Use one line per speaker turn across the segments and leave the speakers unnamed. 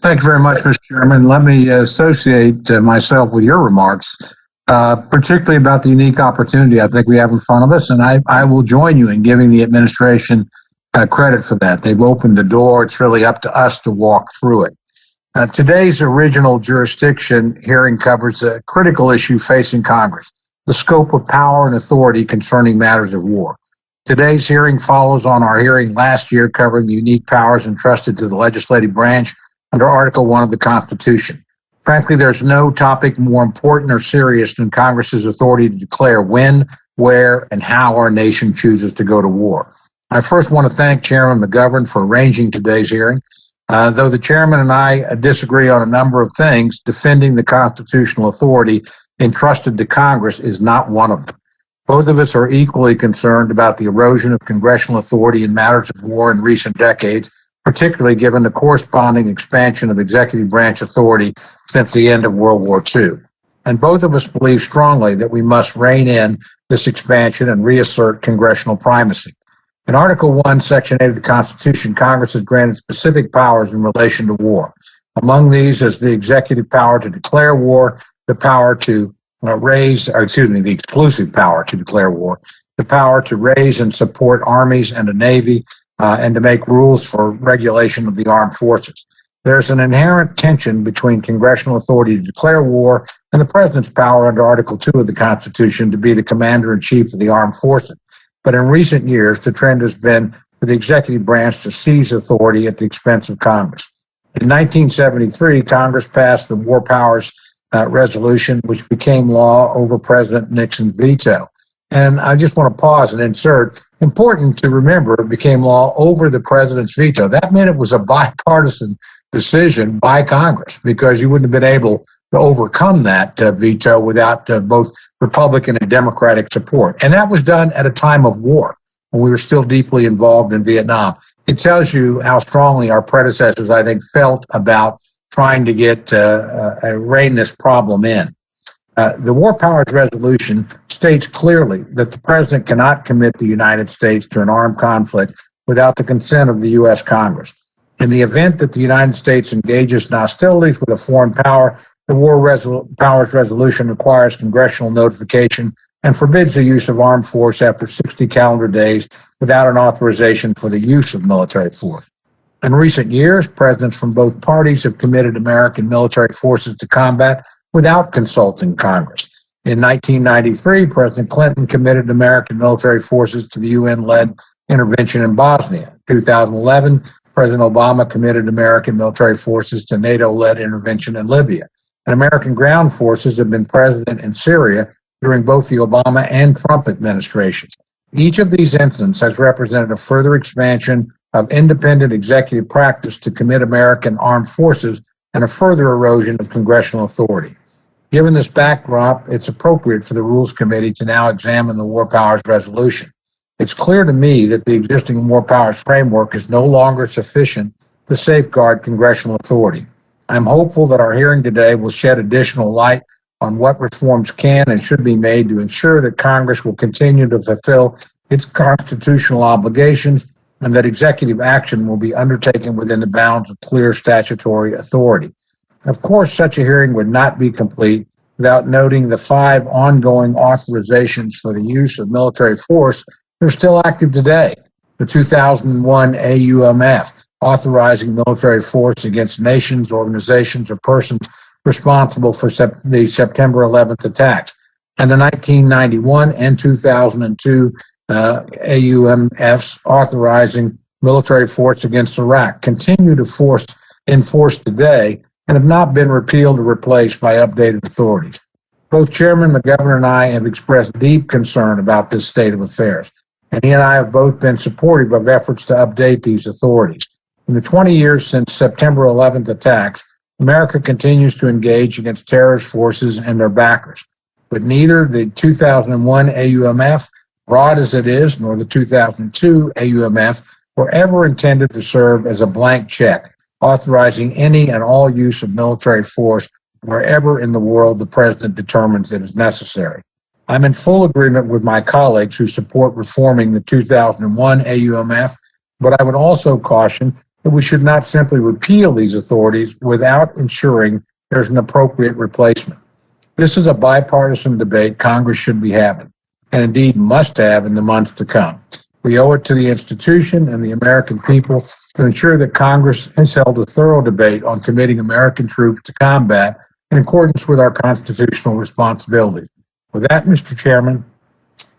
Thank you very much, Mr. Chairman. Let me associate myself with your remarks, particularly about the unique opportunity I think we have in front of us. And I will join you in giving the administration credit for that. They've opened the door. It's really up to us to walk through it. Today's original jurisdiction hearing covers a critical issue facing Congress, the scope of power and authority concerning matters of war. Today's hearing follows on our hearing last year covering the unique powers entrusted to the legislative branch under Article 1 of the Constitution. Frankly, there's no topic more important or serious than Congress's authority to declare when, where, and how our nation chooses to go to war. I first want to thank Chairman McGovern for arranging today's hearing. Though the chairman and I disagree on a number of things, defending the constitutional authority entrusted to Congress is not one of them. Both of us are equally concerned about the erosion of congressional authority in matters of war in recent decades, particularly given the corresponding expansion of executive branch authority since the end of World War II. And both of us believe strongly that we must rein in this expansion and reassert congressional primacy. In Article 1, Section 8 of the Constitution, Congress is granted specific powers in relation to war. Among these is the executive power to declare war, the power to the exclusive power to declare war, the power to raise and support armies and a navy, and to make rules for regulation of the armed forces. There's an inherent tension between congressional authority to declare war and the president's power under Article 2 of the Constitution to be the commander-in-chief of the armed forces. But in recent years, the trend has been for the executive branch to seize authority at the expense of Congress. In 1973, Congress passed the War Powers Resolution, which became law over President Nixon's veto. And I just want to pause and insert, important to remember, it became law over the president's veto. That meant it was a bipartisan decision by Congress because you wouldn't have been able to overcome that veto without both Republican and Democratic support. And that was done at a time of war when we were still deeply involved in Vietnam. It tells you how strongly our predecessors, I think, felt about trying to rein this problem in. The War Powers Resolution states clearly that the president cannot commit the United States to an armed conflict without the consent of the U.S. Congress. In the event that the United States engages in hostilities with a foreign power, the War Powers Resolution requires congressional notification and forbids the use of armed force after 60 calendar days without an authorization for the use of military force. In recent years, presidents from both parties have committed American military forces to combat without consulting Congress. In 1993, President Clinton committed American military forces to the UN-led intervention in Bosnia. In 2011, President Obama committed American military forces to NATO-led intervention in Libya. And American ground forces have been present in Syria during both the Obama and Trump administrations. Each of these incidents has represented a further expansion of independent executive practice to commit American armed forces and a further erosion of congressional authority. Given this backdrop, it's appropriate for the Rules Committee to now examine the War Powers Resolution. It's clear to me that the existing War Powers framework is no longer sufficient to safeguard congressional authority. I'm hopeful that our hearing today will shed additional light on what reforms can and should be made to ensure that Congress will continue to fulfill its constitutional obligations and that executive action will be undertaken within the bounds of clear statutory authority. Of course, such a hearing would not be complete without noting the 5 ongoing authorizations for the use of military force that are still active today. The 2001 AUMF, authorizing military force against nations, organizations, or persons responsible for the September 11th attacks, and the 1991 and 2002 AUMFs authorizing military force against Iraq continue to enforce today and have not been repealed or replaced by updated authorities. Both Chairman McGovern and I have expressed deep concern about this state of affairs, and he and I have both been supportive of efforts to update these authorities. In the 20 years since September 11th attacks, America continues to engage against terrorist forces and their backers, but neither the 2001 AUMF, broad as it is, nor the 2002 AUMF were ever intended to serve as a blank check, authorizing any and all use of military force wherever in the world the president determines it is necessary. I'm in full agreement with my colleagues who support reforming the 2001 AUMF, but I would also caution that we should not simply repeal these authorities without ensuring there's an appropriate replacement. This is a bipartisan debate Congress should be having, and indeed must have in the months to come. We owe it to the institution and the American people to ensure that Congress has held a thorough debate on committing American troops to combat in accordance with our constitutional responsibilities. With that, Mr. Chairman,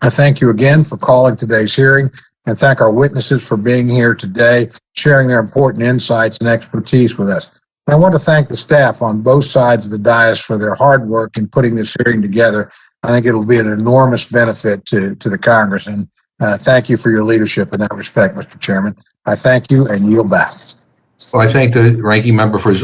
I thank you again for calling today's hearing and thank our witnesses for being here today, sharing their important insights and expertise with us. And I want to thank the staff on both sides of the dais for their hard work in putting this hearing together. I think it will be an enormous benefit to the Congress. And thank you for your leadership in that respect, Mr. Chairman. I thank you and yield back.
Well, I thank the ranking member for his